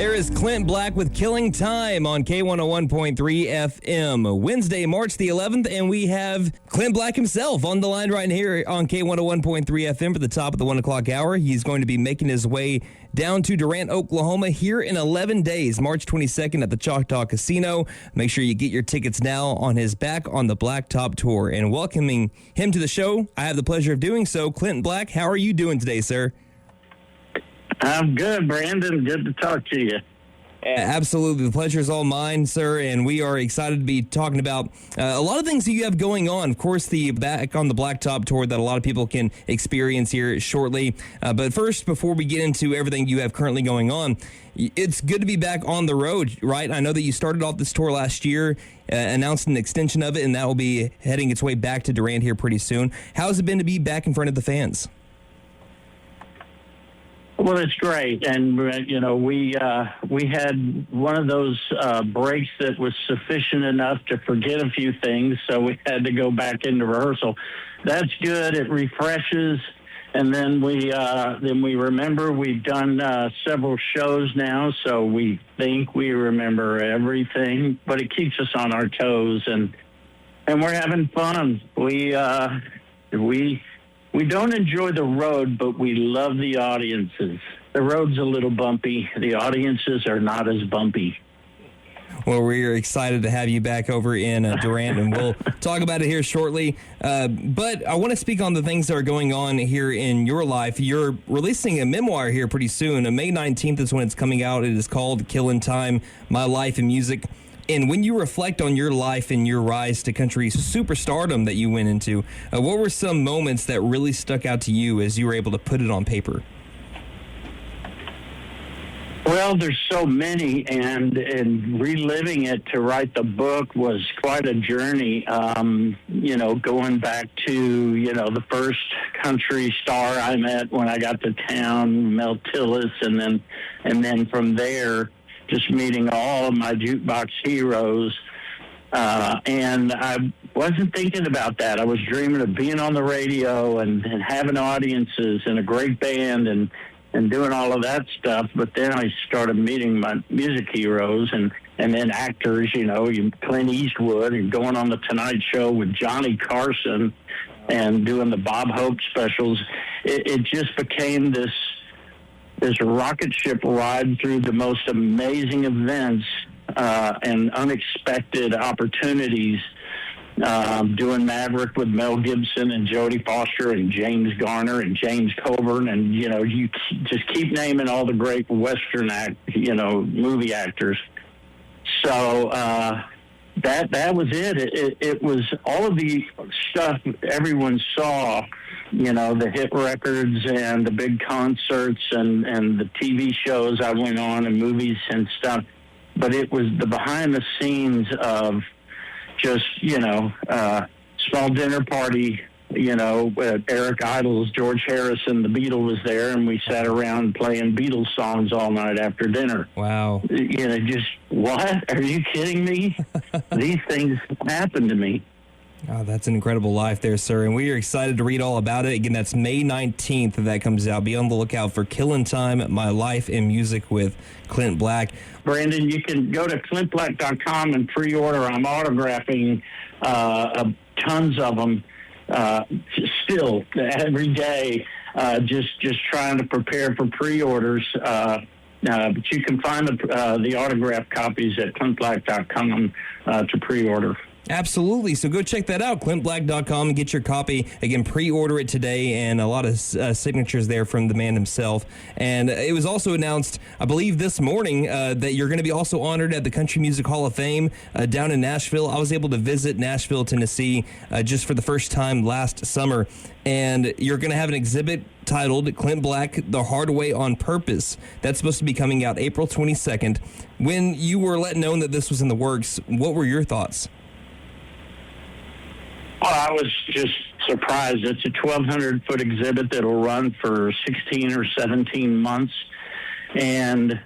There is Clint Black with Killing Time on K101.3 FM. Wednesday, March the 11th, and we have Clint Black himself on the line right here on K101.3 FM for the top of the 1 o'clock hour. He's going to be making his way down to Durant, Oklahoma here in 11 days, March 22nd at the Choctaw Casino. Make sure you get your tickets now on his Back on the Blacktop tour. And welcoming him to the show, I have the pleasure of doing so. Clint Black, how are you doing today, sir? I'm good, Brandon. Good to talk to you. Absolutely. The pleasure is all mine, sir, and we are excited to be talking about a lot of things that you have going on. Of course, the Back on the Blacktop tour that a lot of people can experience here shortly. But first, before we get into everything you have currently going on, it's good to be back on the road, right? I know that you started off this tour last year, announced an extension of it, and that will be heading its way back to Durant here pretty soon. How has it been to be back in front of the fans? Well, it's great, and we had one of those breaks that was sufficient enough to forget a few things, so we had to go back into rehearsal. That's good; it refreshes, and then we remember. We've done several shows now, so we think we remember everything, but it keeps us on our toes, and we're having fun. We don't enjoy the road, but we love the audiences. The road's a little bumpy. The audiences are not as bumpy. Well, we're excited to have you back over in Durant, and we'll talk about it here shortly. But I want to speak on the things that are going on here in your life. You're releasing a memoir here pretty soon. May 19th is when it's coming out. It is called Killing Time, My Life in Music. And when you reflect on your life and your rise to country superstardom that you went into, what were some moments that really stuck out to you as you were able to put it on paper? Well, there's so many, and reliving it to write the book was quite a journey. Going back to, the first country star I met when I got to town, Mel Tillis, and then from there, just meeting all of my jukebox heroes. And I wasn't thinking about that. I was dreaming of being on the radio and having audiences and a great band and doing all of that stuff. But then I started meeting my music heroes and then actors, Clint Eastwood, and going on the Tonight Show with Johnny Carson and doing the Bob Hope specials. It just became this rocket ship ride through the most amazing events and unexpected opportunities, doing Maverick with Mel Gibson and Jodie Foster and James Garner and James Coburn, and you just keep naming all the great Western movie actors. So that was it. It was all of the stuff everyone saw. The hit records and the big concerts and the TV shows I went on and movies and stuff. But it was the behind the scenes of just, small dinner party, with Eric Idle's George Harrison, the Beatle was there, and we sat around playing Beatles songs all night after dinner. Wow. Just, what? Are you kidding me? These things happened to me. Oh, that's an incredible life there, sir, and we are excited to read all about it. Again, that's May 19th that comes out. Be on the lookout for Killing Time, My Life in Music with Clint Black. Brandon, you can go to clintblack.com and pre-order. I'm autographing tons of them still every day, just trying to prepare for pre-orders. But you can find the autograph copies at clintblack.com to pre-order. Absolutely. So go check that out, clintblack.com, and get your copy. Again, pre-order it today, and a lot of signatures there from the man himself. And it was also announced, I believe this morning, that you're going to be also honored at the Country Music Hall of Fame down in Nashville. I was able to visit Nashville, Tennessee, just for the first time last summer. And you're going to have an exhibit titled Clint Black, The Hard Way on Purpose. That's supposed to be coming out April 22nd. When you were let known that this was in the works, what were your thoughts? Well, I was just surprised. It's a 1,200-foot exhibit that will run for 16 or 17 months, and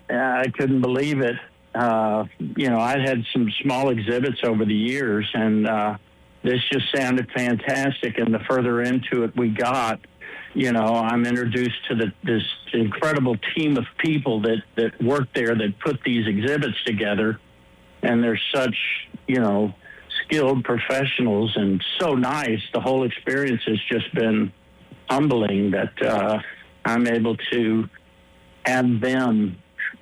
I couldn't believe it. I'd had some small exhibits over the years, and this just sounded fantastic, and the further into it we got, I'm introduced to this incredible team of people that work there that put these exhibits together. And they're such, skilled professionals and so nice. The whole experience has just been humbling that I'm able to have them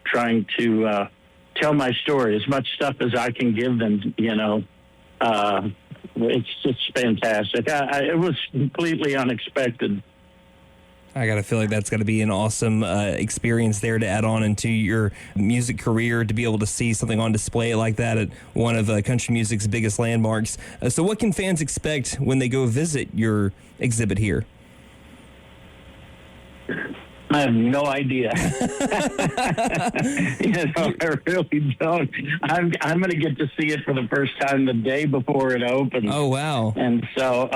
trying to tell my story, as much stuff as I can give them, it's just fantastic. It was completely unexpected. I got to feel like that's got to be an awesome experience there to add on into your music career, to be able to see something on display like that at one of country music's biggest landmarks. So what can fans expect when they go visit your exhibit here? I have no idea. I really don't. I'm going to get to see it for the first time the day before it opens. Oh, wow. And so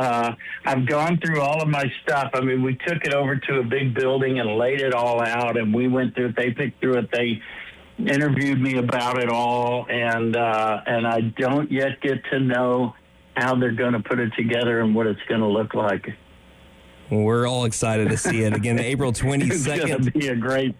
I've gone through all of my stuff. I mean, we took it over to a big building and laid it all out, and we went through it. They picked through it. They interviewed me about it all, and I don't yet get to know how they're going to put it together and what it's going to look like. Well, we're all excited to see it. Again, April 22nd. It's going to be a great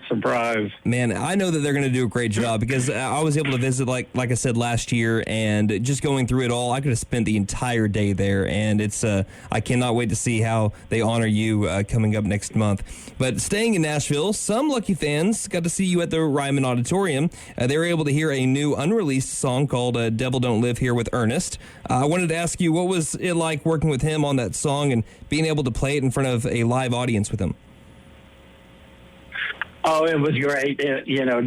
surprise. Man, I know that they're going to do a great job because I was able to visit, like I said, last year, and just going through it all, I could have spent the entire day there, and it's I cannot wait to see how they honor you coming up next month. But staying in Nashville, some lucky fans got to see you at the Ryman Auditorium. They were able to hear a new unreleased song called Devil Don't Live Here with Ernest. I wanted to ask you, what was it like working with him on that song and being able to play it in front of a live audience with him? Oh, it was great.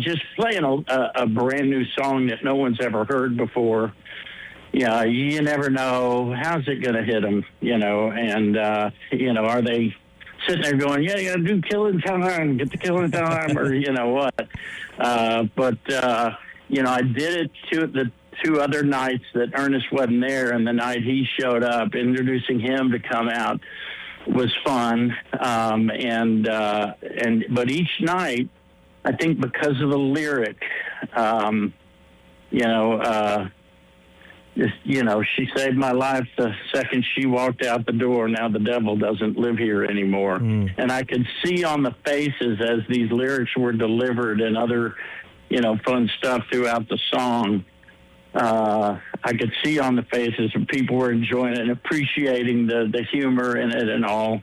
Just playing a brand new song that no one's ever heard before. Yeah, you never know, how's it going to hit them, and, are they sitting there going, yeah, you got to do Killing Time, get the Killing Time, or, what. I did it the two other nights that Ernest wasn't there, and the night he showed up, introducing him to come out was fun. But each night, I think because of the lyric, she saved my life the second she walked out the door. Now the devil doesn't live here anymore. And I could see on the faces as these lyrics were delivered and other, fun stuff throughout the song. I could see on the faces of people were enjoying it and appreciating the humor in it and all.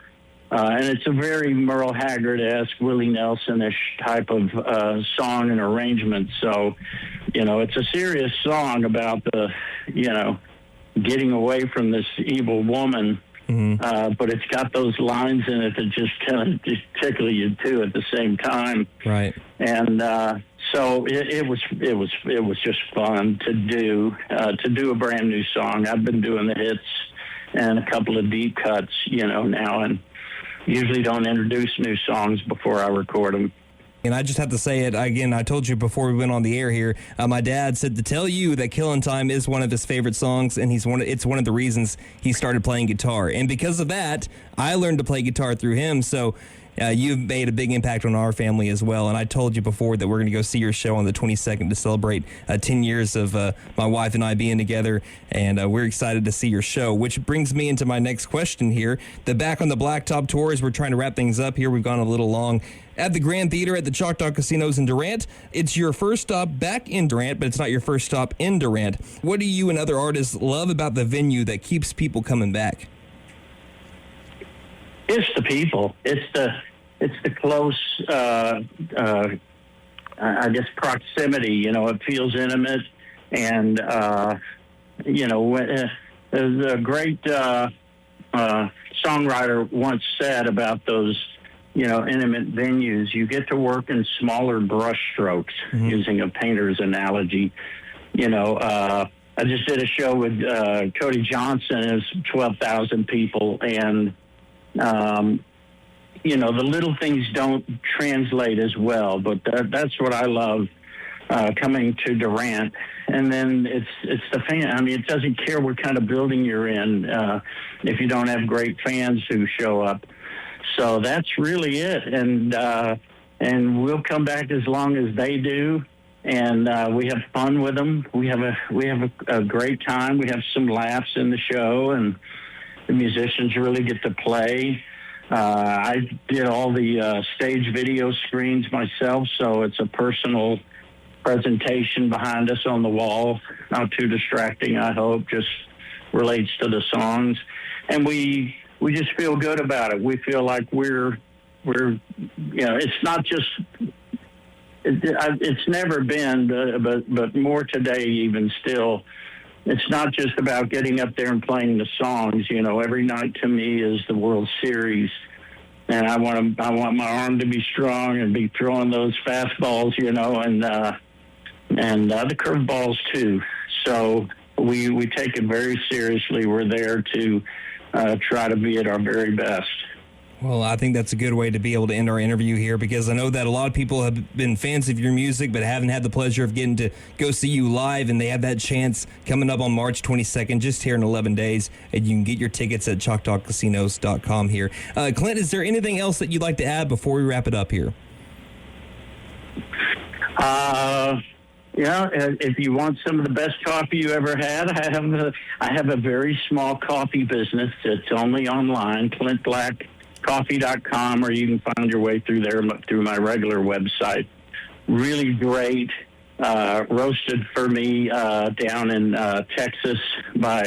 And it's a very Merle Haggard-esque, Willie Nelson-ish type of song and arrangement. So, it's a serious song about getting away from this evil woman. But it's got those lines in it that just kind of just tickle you too at the same time. Right. And so it was just fun to do a brand new song. I've been doing the hits and a couple of deep cuts, now, and usually don't introduce new songs before I record them. And I just have to say it again. I told you before we went on the air here. My dad said to tell you that "Killin' Time" is one of his favorite songs, and it's one of the reasons he started playing guitar. And because of that, I learned to play guitar through him. So you've made a big impact on our family as well. And I told you before that we're going to go see your show on the 22nd to celebrate 10 years of my wife and I being together. And we're excited to see your show, which brings me into my next question here. The Back on the Blacktop tour, as we're trying to wrap things up here, we've gone a little long. At the Grand Theater at the Choctaw Casinos in Durant. It's your first stop back in Durant, but it's not your first stop in Durant. What do you and other artists love about the venue that keeps people coming back? It's the people. It's the close, I guess, proximity. It feels intimate, and there's a great songwriter once said about those, intimate venues. You get to work in smaller brush strokes, using a painter's analogy. I just did a show with Cody Johnson. It was 12,000 people, and the little things don't translate as well, but that's what I love coming to Durant. And then it's the fan. I mean, it doesn't care what kind of building you're in if you don't have great fans who show up. So that's really it. And we'll come back as long as they do. And we have fun with them. We have a great time. We have some laughs in the show, and the musicians really get to play. I did all the stage video screens myself, so it's a personal presentation behind us on the wall. Not too distracting, I hope. Just relates to the songs, and we just feel good about it. We feel like we're it's not just. It's never been, but more today even still. It's not just about getting up there and playing the songs. Every night to me is the World Series, and I want my arm to be strong and be throwing those fastballs, and the curveballs too. So we take it very seriously. We're there to try to be at our very best. Well, I think that's a good way to be able to end our interview here, because I know that a lot of people have been fans of your music but haven't had the pleasure of getting to go see you live, and they have that chance coming up on March 22nd, just here in 11 days, and you can get your tickets at ChoctawCasinos.com here. Clint, is there anything else that you'd like to add before we wrap it up here? If you want some of the best coffee you ever had, I have a very small coffee business that's only online, Clint Black. Coffee.com, or you can find your way through there through my regular website. Really great, roasted for me down in Texas by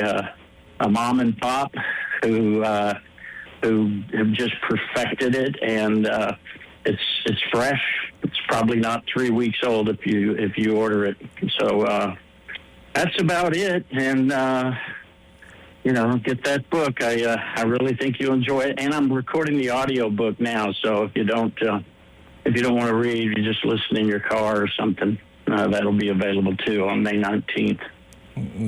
a mom and pop who have just perfected it, and it's fresh. It's probably not 3 weeks old if you order it. So that's about it, and. Get that book. I really think you'll enjoy it, and I'm recording the audio book now. So if you don't want to read, you just listen in your car or something. That'll be available too on May 19th.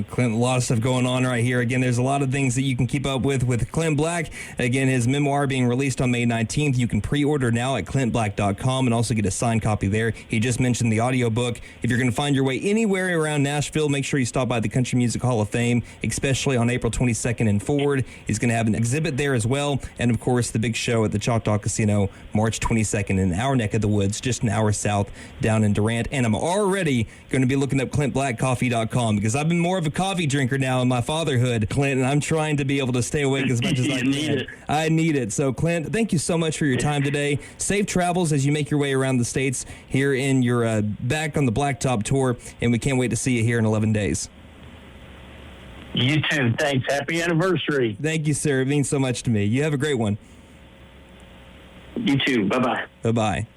Clint, a lot of stuff going on right here. Again, there's a lot of things that you can keep up with Clint Black. Again, his memoir being released on May 19th. You can pre-order now at ClintBlack.com and also get a signed copy there. He just mentioned the audiobook. If you're going to find your way anywhere around Nashville, make sure you stop by the Country Music Hall of Fame, especially on April 22nd and forward. He's going to have an exhibit there as well. And, of course, the big show at the Choctaw Casino, March 22nd in our neck of the woods, just an hour south down in Durant. And I'm already going to be looking up ClintBlackCoffee.com, because I've been more of a coffee drinker now in my fatherhood, Clint, and I'm trying to be able to stay awake as much as I can. I need it. So, Clint, thank you so much for your time today. Safe travels as you make your way around the states here in your back on the Blacktop tour, and we can't wait to see you here in 11 days. You too. Thanks. Happy anniversary. Thank you, sir. It means so much to me. You have a great one. You too. Bye-bye. Bye-bye.